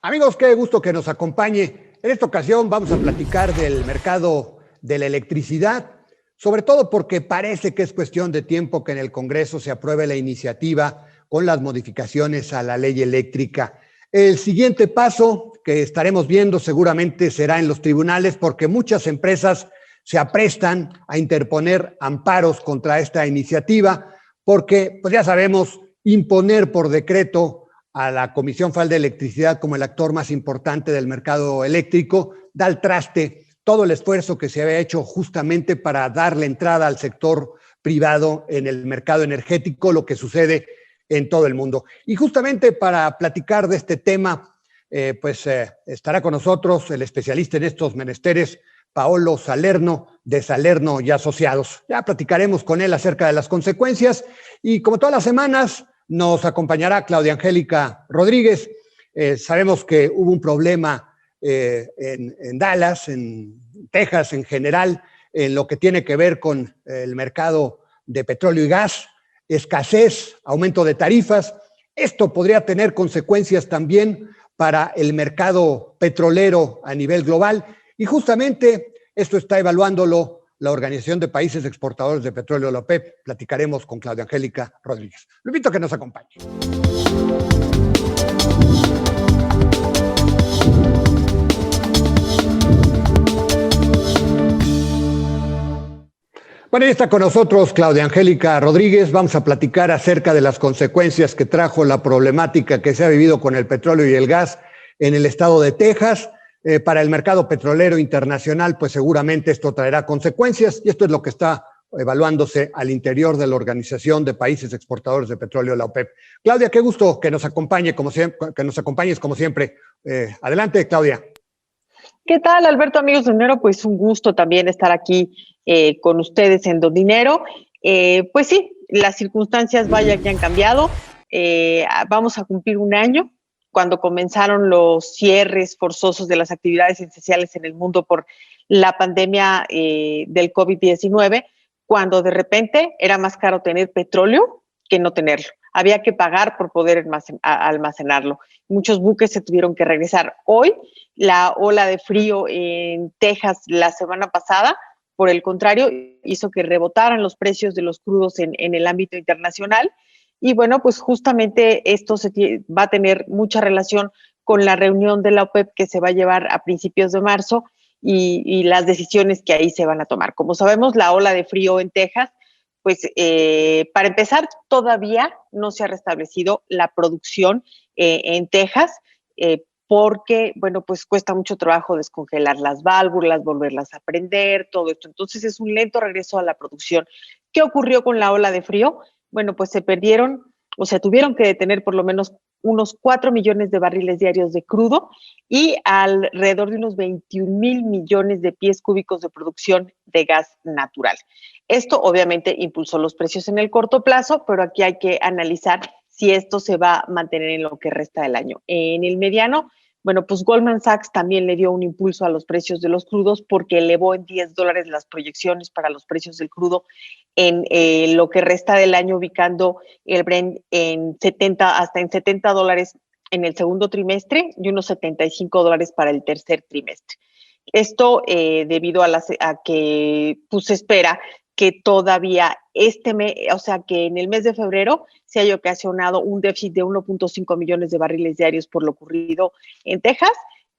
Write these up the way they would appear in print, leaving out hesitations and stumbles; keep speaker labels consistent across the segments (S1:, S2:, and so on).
S1: Amigos, qué gusto que nos acompañe. En esta ocasión vamos a platicar del mercado de la electricidad, sobre todo porque parece que es cuestión de tiempo que en el Congreso se apruebe la iniciativa con las modificaciones a la ley eléctrica. El siguiente paso que estaremos viendo seguramente será en los tribunales, porque muchas empresas se aprestan a interponer amparos contra esta iniciativa, porque pues ya sabemos, imponer por decreto a la Comisión Federal de Electricidad como el actor más importante del mercado eléctrico, da al traste todo el esfuerzo que se había hecho justamente para darle entrada al sector privado en el mercado energético, lo que sucede en todo el mundo. Y justamente para platicar de este tema, estará con nosotros el especialista en estos menesteres, Paolo Salerno, de Salerno y Asociados. Ya platicaremos con él acerca de las consecuencias y como todas las semanas, nos acompañará Claudia Angélica Rodríguez. Sabemos que hubo un problema en Dallas, en Texas en general, en lo que tiene que ver con el mercado de petróleo y gas, escasez, aumento de tarifas. Esto podría tener consecuencias también para el mercado petrolero a nivel global y justamente esto está evaluándolo la Organización de Países Exportadores de Petróleo, la OPEP. Platicaremos con Claudia Angélica Rodríguez. Lo invito a que nos acompañe. Bueno, ya está con nosotros Claudia Angélica Rodríguez. Vamos a platicar acerca de las consecuencias que trajo la problemática que se ha vivido con el petróleo y el gas en el estado de Texas. Para el mercado petrolero internacional, pues seguramente esto traerá consecuencias y esto es lo que está evaluándose al interior de la Organización de Países Exportadores de Petróleo, la OPEP. Claudia, qué gusto que nos acompañes como siempre. Adelante, Claudia.
S2: ¿Qué tal, Alberto, amigos de Dinero? Pues un gusto también estar aquí con ustedes en Don Dinero. Pues sí, las circunstancias vaya que han cambiado. Vamos a cumplir un año cuando comenzaron los cierres forzosos de las actividades esenciales en el mundo por la pandemia del COVID-19, cuando de repente era más caro tener petróleo que no tenerlo. Había que pagar por poder almacenarlo. Muchos buques se tuvieron que regresar. Hoy, la ola de frío en Texas la semana pasada, por el contrario, hizo que rebotaran los precios de los crudos en el ámbito internacional. Y bueno, pues justamente esto va a tener mucha relación con la reunión de la OPEP que se va a llevar a principios de marzo y las decisiones que ahí se van a tomar. Como sabemos, la ola de frío en Texas, pues para empezar, todavía no se ha restablecido la producción en Texas, porque, bueno, pues cuesta mucho trabajo descongelar las válvulas, volverlas a prender, todo esto. Entonces es un lento regreso a la producción. ¿Qué ocurrió con la ola de frío? Bueno, pues se perdieron, o sea, tuvieron que detener por lo menos unos 4 millones de barriles diarios de crudo y alrededor de unos 21,000 millones de pies cúbicos de producción de gas natural. Esto obviamente impulsó los precios en el corto plazo, pero aquí hay que analizar si esto se va a mantener en lo que resta del año. En el mediano, bueno, pues Goldman Sachs también le dio un impulso a los precios de los crudos porque elevó en $10 las proyecciones para los precios del crudo en lo que resta del año, ubicando el Brent en 70, hasta en $70 en el segundo trimestre y unos $75 para el tercer trimestre. Esto debido a que pues, se espera que todavía o sea, que en el mes de febrero se haya ocasionado un déficit de 1.5 millones de barriles diarios por lo ocurrido en Texas,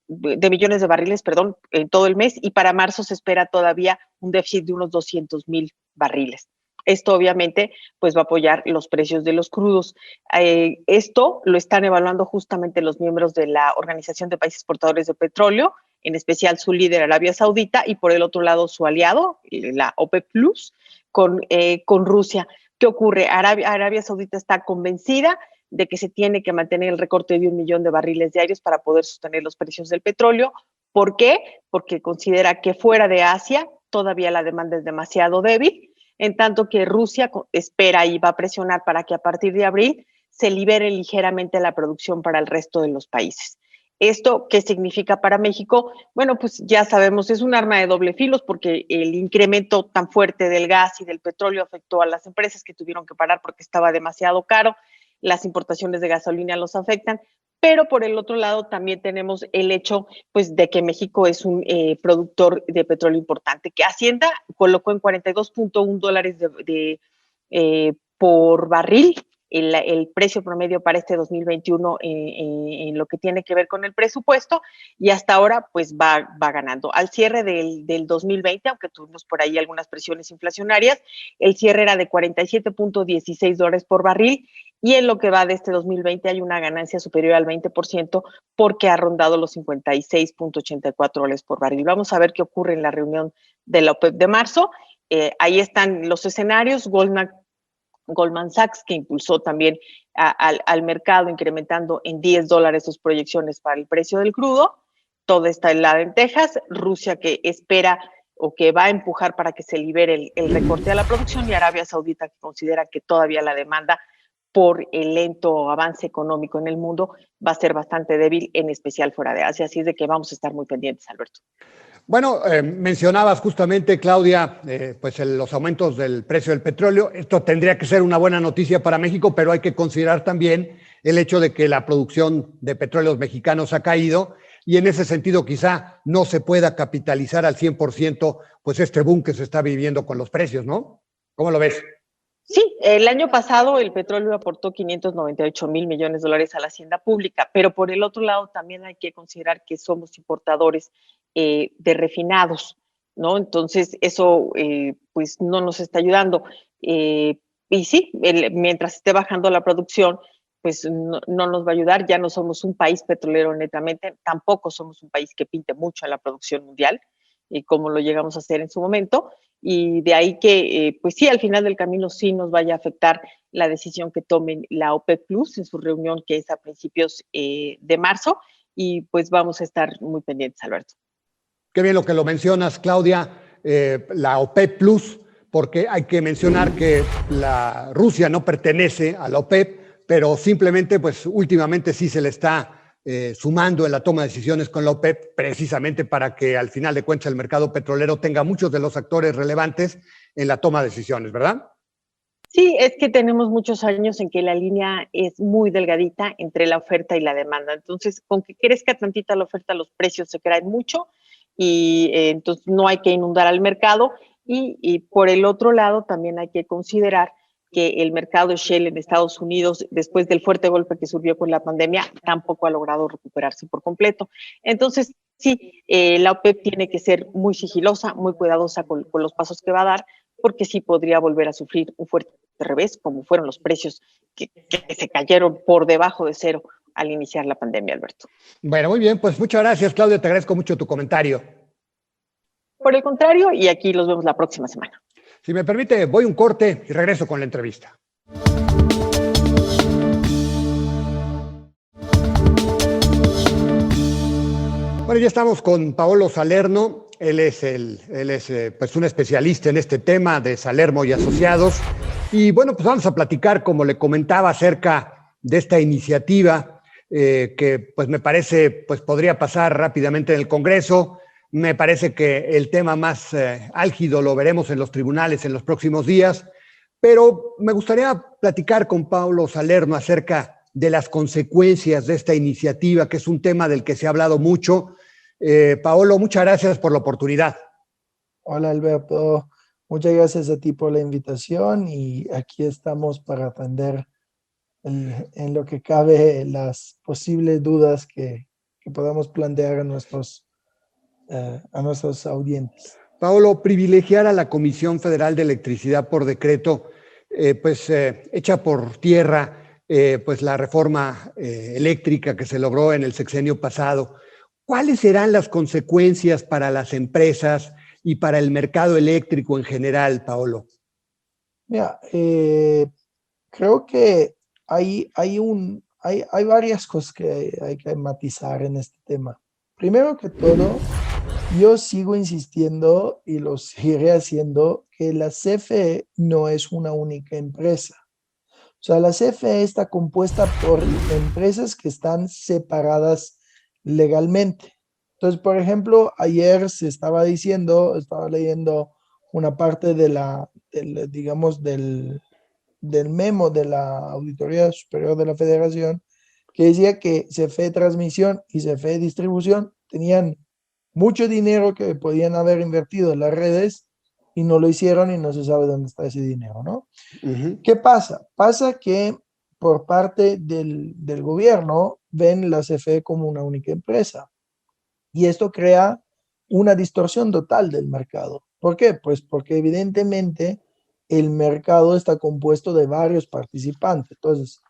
S2: de millones de barriles, perdón, en todo el mes, y para marzo se espera todavía un déficit de unos 200,000 barriles. Esto obviamente pues va a apoyar los precios de los crudos. Esto lo están evaluando justamente los miembros de la Organización de Países Exportadores de Petróleo, en especial su líder Arabia Saudita y por el otro lado su aliado, la OPEP Plus, con Rusia. ¿Qué ocurre? Arabia Saudita está convencida de que se tiene que mantener el recorte de 1 millón de barriles diarios para poder sostener los precios del petróleo. ¿Por qué? Porque considera que fuera de Asia todavía la demanda es demasiado débil, en tanto que Rusia espera y va a presionar para que a partir de abril se libere ligeramente la producción para el resto de los países. ¿Esto qué significa para México? Bueno, pues ya sabemos, es un arma de doble filo porque el incremento tan fuerte del gas y del petróleo afectó a las empresas que tuvieron que parar porque estaba demasiado caro, las importaciones de gasolina los afectan, pero por el otro lado también tenemos el hecho pues, de que México es un productor de petróleo importante, que Hacienda colocó en $42.1 por barril el precio promedio para este 2021 en lo que tiene que ver con el presupuesto, y hasta ahora pues va ganando. Al cierre del 2020, aunque tuvimos por ahí algunas presiones inflacionarias, el cierre era de $47.16 por barril, y en lo que va de este 2020 hay una ganancia superior al 20% porque ha rondado los $56.84 por barril. Vamos a ver qué ocurre en la reunión de la OPEP de marzo. Ahí están los escenarios. Goldman Sachs, que impulsó también al mercado, incrementando en $10 sus proyecciones para el precio del crudo. Todo está helado en Texas. Rusia, que espera o que va a empujar para que se libere el recorte a la producción, y Arabia Saudita, que considera que todavía la demanda por el lento avance económico en el mundo va a ser bastante débil, en especial fuera de Asia. Así es de que vamos a estar muy pendientes, Alberto.
S1: Bueno, mencionabas justamente, Claudia, pues los aumentos del precio del petróleo. Esto tendría que ser una buena noticia para México, pero hay que considerar también el hecho de que la producción de petróleos mexicanos ha caído, y en ese sentido quizá no se pueda capitalizar al 100% pues este boom que se está viviendo con los precios, ¿no? ¿Cómo lo ves?
S2: Sí, el año pasado el petróleo aportó $598 mil millones a la hacienda pública, pero por el otro lado también hay que considerar que somos importadores de refinados, ¿no? Entonces eso pues no nos está ayudando. Y sí, mientras esté bajando la producción, pues no nos va a ayudar. Ya no somos un país petrolero netamente, tampoco somos un país que pinte mucho en la producción mundial, como lo llegamos a hacer en su momento. Y de ahí que, pues sí, al final del camino sí nos vaya a afectar la decisión que tomen la OPEP Plus en su reunión, que es a principios de marzo, y pues vamos a estar muy pendientes, Alberto.
S1: Qué bien lo que lo mencionas, Claudia, la OPEP Plus, porque hay que mencionar que la Rusia no pertenece a la OPEP, pero simplemente, pues últimamente sí se le está sumando en la toma de decisiones con la OPEP, precisamente para que al final de cuentas el mercado petrolero tenga muchos de los actores relevantes en la toma de decisiones, ¿verdad?
S2: Sí, es que tenemos muchos años en que la línea es muy delgadita entre la oferta y la demanda. Entonces, con que crezca tantita la oferta, los precios se caen mucho, y entonces no hay que inundar al mercado. Y por el otro lado, también hay que considerar que el mercado de Shell en Estados Unidos, después del fuerte golpe que surgió con la pandemia, tampoco ha logrado recuperarse por completo. Entonces, sí, la OPEP tiene que ser muy sigilosa, muy cuidadosa con los pasos que va a dar, porque sí podría volver a sufrir un fuerte revés, como fueron los precios que se cayeron por debajo de cero al iniciar la pandemia, Alberto.
S1: Bueno, muy bien, pues muchas gracias, Claudia, te agradezco mucho tu comentario.
S2: Por el contrario, y aquí los vemos la próxima semana.
S1: Si me permite, voy un corte y regreso con la entrevista. Bueno, ya estamos con Paolo Salerno. Él es pues un especialista en este tema de Salermo y Asociados. Y bueno, pues vamos a platicar, como le comentaba, acerca de esta iniciativa que pues me parece pues podría pasar rápidamente en el Congreso. Me parece que el tema más álgido lo veremos en los tribunales en los próximos días, pero me gustaría platicar con Paolo Salerno acerca de las consecuencias de esta iniciativa, que es un tema del que se ha hablado mucho. Paolo, muchas gracias por la oportunidad.
S3: Hola Alberto, muchas gracias a ti por la invitación, y aquí estamos para atender en lo que cabe las posibles dudas que podamos plantear a nuestros audientes.
S1: Paolo, privilegiar a la Comisión Federal de Electricidad por decreto, echa por tierra pues la reforma eléctrica que se logró en el sexenio pasado. ¿Cuáles serán las consecuencias para las empresas y para el mercado eléctrico en general, Paolo?
S3: Mira, creo que hay varias cosas que hay que matizar en este tema. Primero que todo, yo sigo insistiendo, y lo seguiré haciendo, que la CFE no es una única empresa. O sea, la CFE está compuesta por empresas que están separadas legalmente. Entonces, por ejemplo, ayer estaba leyendo una parte digamos, del memo de la Auditoría Superior de la Federación, que decía que CFE Transmisión y CFE Distribución tenían mucho dinero que podían haber invertido en las redes y no lo hicieron y no se sabe dónde está ese dinero, ¿no? ¿Qué pasa? Pasa que por parte del gobierno ven la CFE como una única empresa y esto crea una distorsión total del mercado. ¿Por qué? Pues porque evidentemente el mercado está compuesto de varios participantes. Entonces,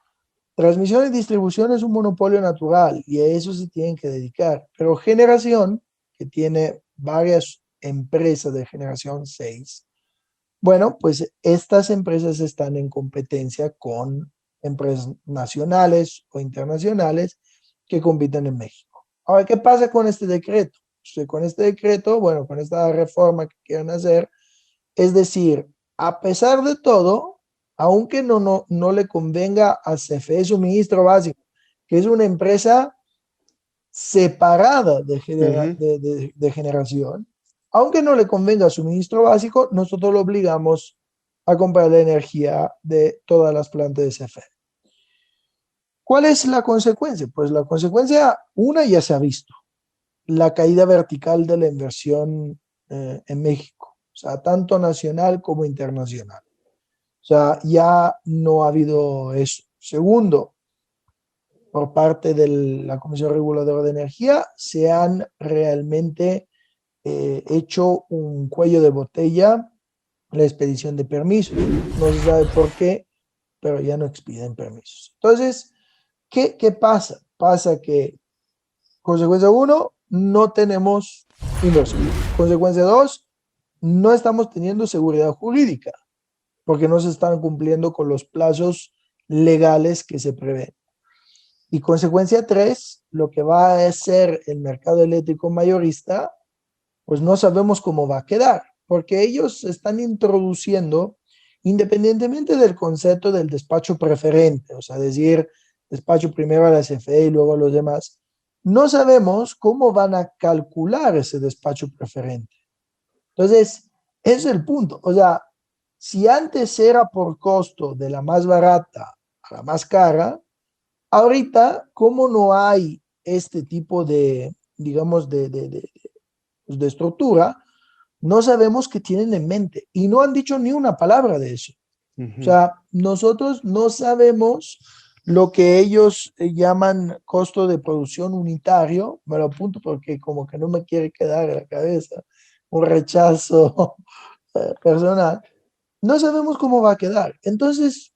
S3: transmisión y distribución es un monopolio natural y a eso se tienen que dedicar. Pero generación, que tiene varias empresas de generación 6, bueno, pues estas empresas están en competencia con empresas nacionales o internacionales que compiten en México. Ahora, ¿qué pasa con este decreto? Con este decreto, bueno, con esta reforma que quieren hacer, es decir, a pesar de todo, aunque no le convenga a CFE Suministro Básico, que es una empresa separada de generación, aunque no le convenga a Suministro Básico, nosotros lo obligamos a comprar la energía de todas las plantas de CFE. ¿Cuál es la consecuencia? Pues la consecuencia, una ya se ha visto, la caída vertical de la inversión en México, o sea, tanto nacional como internacional. O sea, ya no ha habido eso. Segundo, por parte de la Comisión Reguladora de Energía, se han realmente hecho un cuello de botella la expedición de permisos. No se sabe por qué, pero ya no expiden permisos. Entonces, ¿qué pasa? Pasa que, consecuencia 1, no tenemos inversión. Consecuencia 2, no estamos teniendo seguridad jurídica, porque no se están cumpliendo con los plazos legales que se prevén. Y consecuencia 3, lo que va a ser el mercado eléctrico mayorista, pues no sabemos cómo va a quedar, porque ellos están introduciendo, independientemente del concepto del despacho preferente, o sea, decir, despacho primero a la CFE y luego a los demás, no sabemos cómo van a calcular ese despacho preferente. Entonces, ese es el punto. O sea, si antes era por costo de la más barata a la más cara, ahorita, como no hay este tipo de, digamos, de estructura, no sabemos qué tienen en mente y no han dicho ni una palabra de eso. O sea, nosotros no sabemos lo que ellos llaman costo de producción unitario, me lo apunto porque como que no me quiere quedar en la cabeza un rechazo personal. No sabemos cómo va a quedar. Entonces,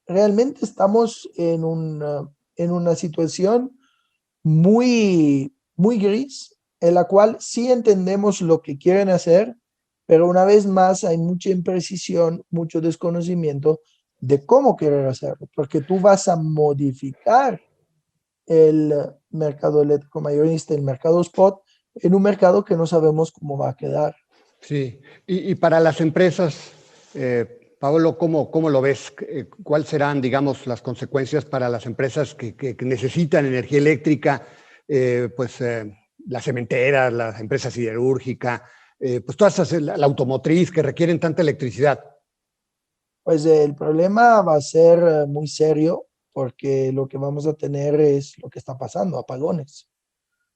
S3: realmente estamos en una situación muy gris, en la cual sí entendemos lo que quieren hacer, pero una vez más hay mucha imprecisión, mucho desconocimiento de cómo querer hacerlo, porque tú vas a modificar el mercado eléctrico mayorista, el mercado spot, en un mercado que no sabemos cómo va a quedar.
S1: Sí, y para las empresas, Pablo, ¿cómo lo ves? ¿Cuáles serán, digamos, las consecuencias para las empresas que necesitan energía eléctrica? La cementera, la empresa siderúrgica, pues todas esas, la automotriz que requieren tanta electricidad.
S3: Pues el problema va a ser muy serio porque lo que vamos a tener es lo que está pasando, apagones.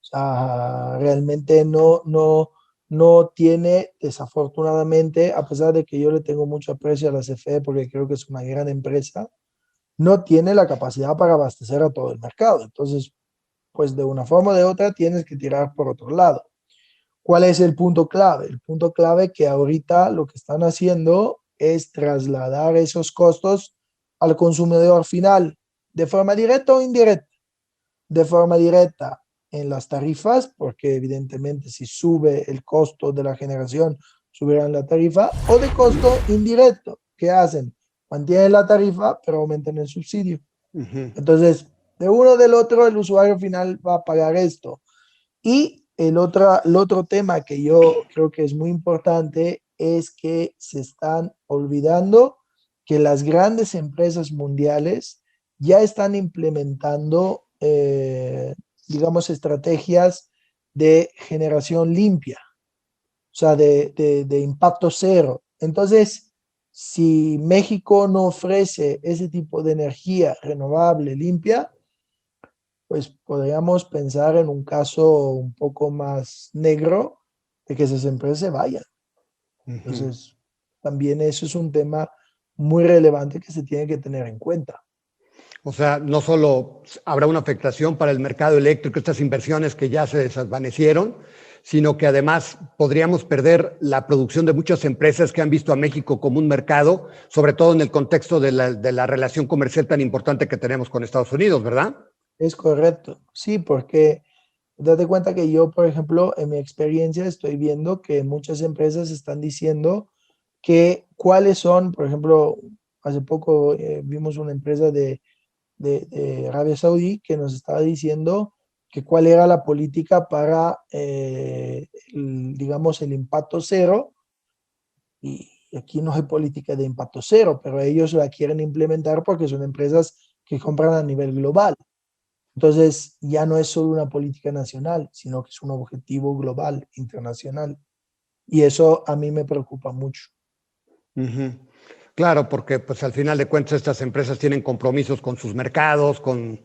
S3: O sea, realmente no tiene, desafortunadamente, a pesar de que yo le tengo mucho aprecio a la CFE porque creo que es una gran empresa, no tiene la capacidad para abastecer a todo el mercado. Entonces, pues de una forma o de otra tienes que tirar por otro lado. ¿Cuál es el punto clave? El punto clave que ahorita lo que están haciendo es trasladar esos costos al consumidor final, de forma directa o indirecta. De forma directa en las tarifas, porque evidentemente si sube el costo de la generación, subirán la tarifa, o de costo indirecto. ¿Qué hacen? Mantienen la tarifa, pero aumentan el subsidio. Entonces, de uno o del otro, el usuario final va a pagar esto. Y el otro tema que yo creo que es muy importante es que se están olvidando que las grandes empresas mundiales ya están implementando, digamos, estrategias de generación limpia, o sea, de impacto cero. Entonces, si México no ofrece ese tipo de energía renovable, limpia, pues podríamos pensar en un caso un poco más negro de que esas empresas se vayan. Entonces, también eso es un tema muy relevante que se tiene que tener en cuenta.
S1: O sea, no solo habrá una afectación para el mercado eléctrico, estas inversiones que ya se desvanecieron, sino que además podríamos perder la producción de muchas empresas que han visto a México como un mercado, sobre todo en el contexto de la relación comercial tan importante que tenemos con Estados Unidos, ¿verdad?
S3: Es correcto, sí, porque date cuenta que yo, por ejemplo, en mi experiencia estoy viendo que muchas empresas están diciendo que cuáles son, por ejemplo, hace poco vimos una empresa de Arabia Saudí que nos estaba diciendo que cuál era la política para, digamos, el impacto cero. Y aquí no hay política de impacto cero, pero ellos la quieren implementar porque son empresas que compran a nivel global. Entonces, ya no es solo una política nacional, sino que es un objetivo global, internacional. Y eso a mí me preocupa mucho.
S1: Claro, porque pues al final de cuentas estas empresas tienen compromisos con sus mercados, con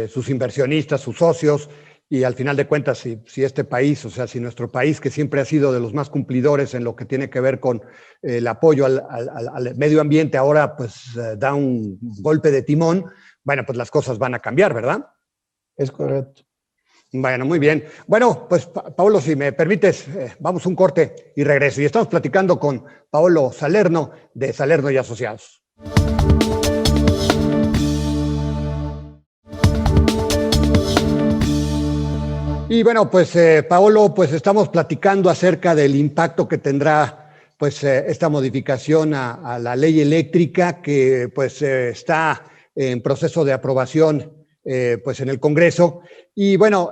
S1: sus inversionistas, sus socios, y al final de cuentas si este país, o sea, si nuestro país, que siempre ha sido de los más cumplidores en lo que tiene que ver con el apoyo al medio ambiente, ahora pues da un golpe de timón, bueno, pues las cosas van a cambiar, ¿verdad?
S3: Es correcto.
S1: Bueno, muy bien. Bueno, pues Paolo, si me permites, vamos un corte y regreso. Y estamos platicando con Paolo Salerno de Salerno y Asociados. Y bueno, pues Paolo, pues estamos platicando acerca del impacto que tendrá pues esta modificación a la ley eléctrica que pues está en proceso de aprobación pues en el Congreso. Y bueno,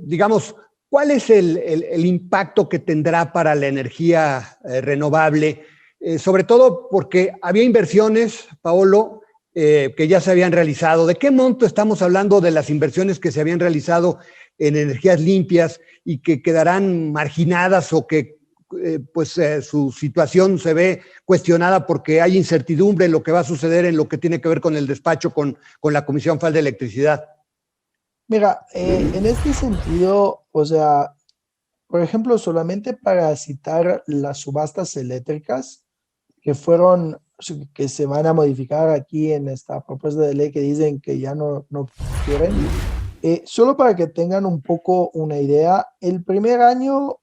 S1: digamos, ¿cuál es el impacto que tendrá para la energía renovable? Sobre todo porque había inversiones, Paolo, que ya se habían realizado. ¿De qué monto estamos hablando de las inversiones que se habían realizado en energías limpias y que quedarán marginadas o que su situación se ve cuestionada porque hay incertidumbre en lo que va a suceder en lo que tiene que ver con el despacho con la Comisión Federal de Electricidad?
S3: Mira, en este sentido, o sea, por ejemplo, solamente para citar las subastas eléctricas que se van a modificar aquí en esta propuesta de ley que dicen que ya no quieren. Solo para que tengan un poco una idea, el primer año,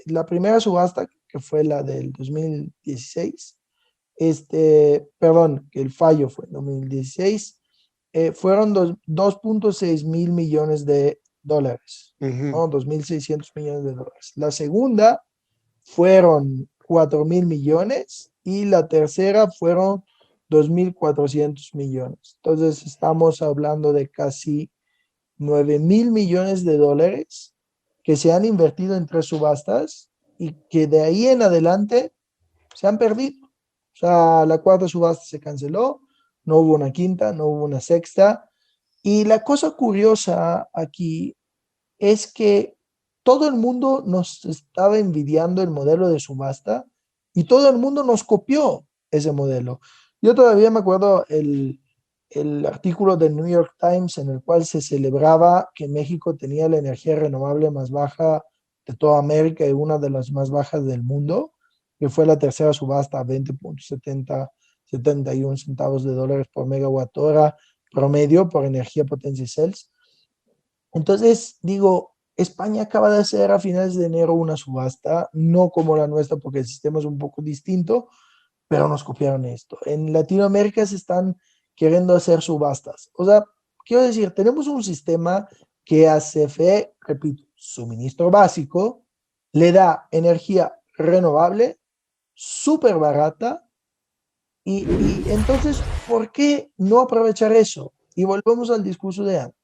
S3: la primera subasta, que fue la del 2016, perdón, que el fallo fue en 2016, fueron 2.6 mil millones de dólares, ¿no? 2.600 millones de dólares. La segunda fueron 4 mil millones y la tercera fueron 2.400 millones. Entonces estamos hablando de casi 9 mil millones de dólares que se han invertido en 3 subastas y que de ahí en adelante se han perdido. O sea, la cuarta subasta se canceló, no hubo una quinta, no hubo una sexta. Y la cosa curiosa aquí es que todo el mundo nos estaba envidiando el modelo de subasta y todo el mundo nos copió ese modelo. Yo todavía me acuerdo el artículo del New York Times en el cual se celebraba que México tenía la energía renovable más baja de toda América y una de las más bajas del mundo, que fue la tercera subasta a 20.71 centavos de dólares por megawatt hora promedio por energía potencia cells. Entonces, digo, España acaba de hacer a finales de enero una subasta, no como la nuestra porque el sistema es un poco distinto, pero nos copiaron esto. En Latinoamérica se están queriendo hacer subastas. O sea, quiero decir, tenemos un sistema que a CFE, repito, suministro básico, le da energía renovable, súper barata, y entonces, ¿por qué no aprovechar eso? Y volvemos al discurso de antes.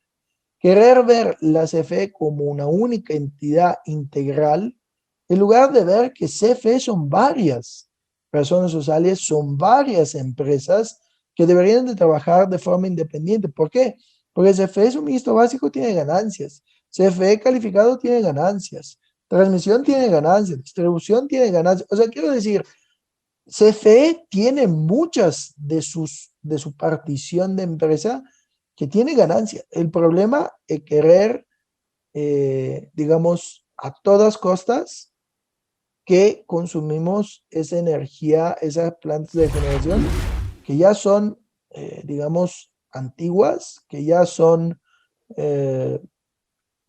S3: Querer ver la CFE como una única entidad integral, en lugar de ver que CFE son varias personas sociales, son varias empresas que deberían de trabajar de forma independiente. ¿Por qué? Porque CFE suministro básico tiene ganancias, CFE calificado tiene ganancias, transmisión tiene ganancias, distribución tiene ganancias. O sea, quiero decir, CFE tiene muchas de su partición de empresa que tiene ganancia. El problema es querer, digamos, a todas costas que consumimos esa energía, esas plantas de generación que ya son, digamos, antiguas, que ya son,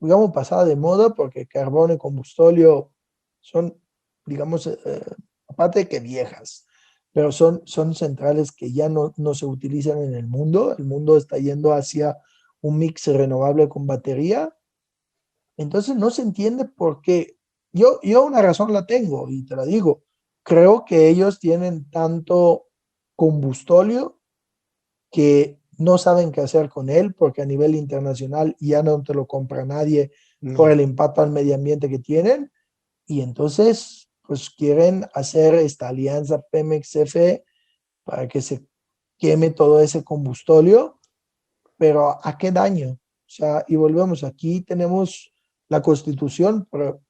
S3: digamos, pasadas de moda, porque carbón y combustóleo son, digamos, aparte de que viejas, pero son centrales que ya no se utilizan en el mundo. El mundo está yendo hacia un mix renovable con batería. Entonces no se entiende por qué. Yo una razón la tengo y te la digo. Creo que ellos tienen tanto combustóleo que no saben qué hacer con él, porque a nivel internacional ya no te lo compra nadie por el impacto al medio ambiente que tienen. Y entonces, pues quieren hacer esta alianza Pemex-CFE para que se queme todo ese combustóleo, pero ¿a qué daño? O sea, y volvemos, aquí tenemos la Constitución, pero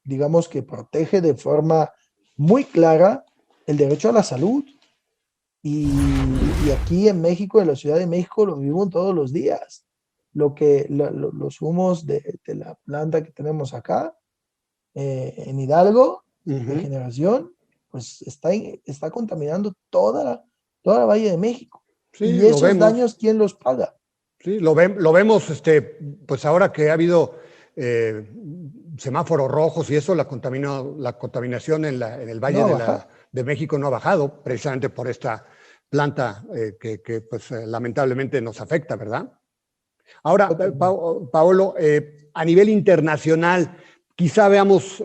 S3: digamos que protege de forma muy clara el derecho a la salud. Y aquí en México, en la Ciudad de México, lo vivimos todos los días. Los humos de la planta que tenemos acá, en Hidalgo, de generación, pues está contaminando toda la Valle de México.
S1: Sí,
S3: Y
S1: lo
S3: esos
S1: vemos.
S3: daños, ¿quién los paga?
S1: Sí, lo vemos, pues ahora que ha habido semáforos rojos y eso, la contaminación en el Valle
S3: No baja.
S1: de México no ha bajado, precisamente por esta planta que pues, lamentablemente nos afecta, ¿verdad? Ahora, Paolo, a nivel internacional, quizá veamos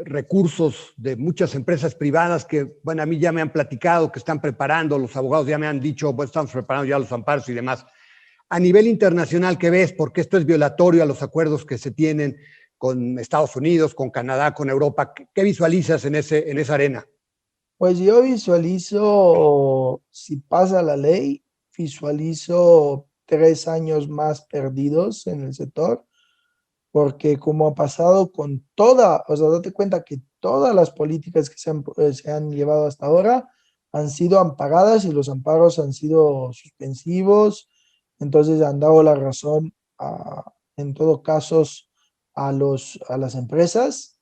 S1: recursos de muchas empresas privadas que, bueno, a mí ya me han platicado que están preparando, los abogados ya me han dicho, pues estamos preparando ya los amparos y demás. A nivel internacional, ¿qué ves? Porque esto es violatorio a los acuerdos que se tienen con Estados Unidos, con Canadá, con Europa. ¿Qué visualizas en esa arena?
S3: Pues yo visualizo, si pasa la ley, visualizo 3 años más perdidos en el sector, porque como ha pasado con o sea, date cuenta que todas las políticas que se han llevado hasta ahora han sido amparadas y los amparos han sido suspensivos, entonces han dado la razón en todo casos a las empresas.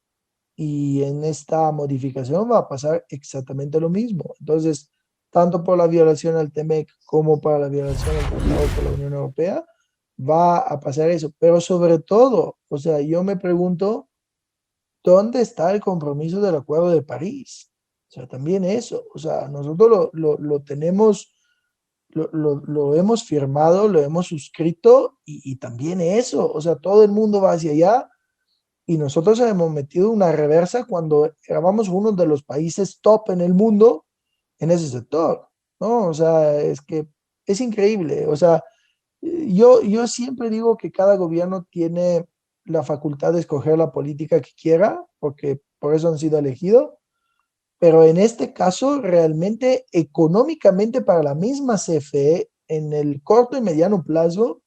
S3: Y en esta modificación va a pasar exactamente lo mismo. Entonces, tanto por la violación al TEMEC como para la violación al tratado por la Unión Europea, va a pasar eso. Pero sobre todo, o sea, yo me pregunto, ¿dónde está el compromiso del Acuerdo de París? O sea, también eso. O sea, nosotros lo tenemos, lo hemos firmado, lo hemos suscrito y también eso. O sea, todo el mundo va hacia allá. Y nosotros hemos metido una reversa cuando éramos uno de los países top en el mundo en ese sector, ¿no? O sea, es que es increíble. O sea, yo siempre digo que cada gobierno tiene la facultad de escoger la política que quiera, porque por eso han sido elegidos, pero en este caso, realmente económicamente para la misma CFE, en el corto y mediano plazo,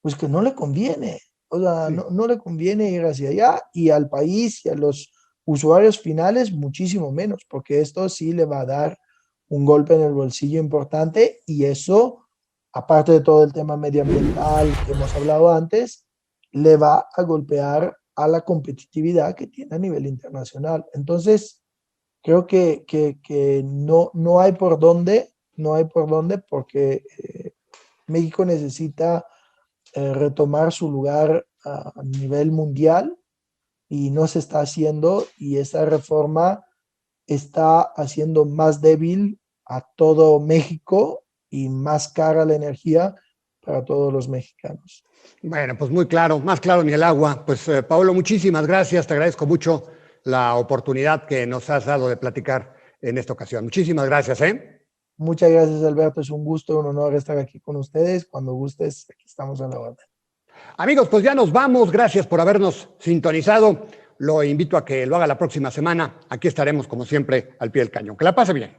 S3: pues que no le conviene. O sea,
S1: Sí.
S3: no le conviene ir hacia allá, y al país y a los usuarios finales muchísimo menos, porque esto sí le va a dar un golpe en el bolsillo importante, y eso, aparte de todo el tema medioambiental que hemos hablado antes, le va a golpear a la competitividad que tiene a nivel internacional. Entonces, creo que no hay por dónde, porque México necesita retomar su lugar a nivel mundial, y no se está haciendo, y esta reforma está haciendo más débil a todo México y más cara la energía para todos los mexicanos.
S1: Bueno, pues muy claro, más claro ni el agua. Pues Paolo, muchísimas gracias, te agradezco mucho la oportunidad que nos has dado de platicar en esta ocasión. Muchísimas gracias, ¿eh?
S3: Muchas gracias, Alberto, es un gusto, un honor estar aquí con ustedes. Cuando gustes, aquí estamos a la orden.
S1: Amigos, pues ya nos vamos. Gracias por habernos sintonizado. Lo invito a que lo haga la próxima semana. Aquí estaremos, como siempre, al pie del cañón. Que la pase bien.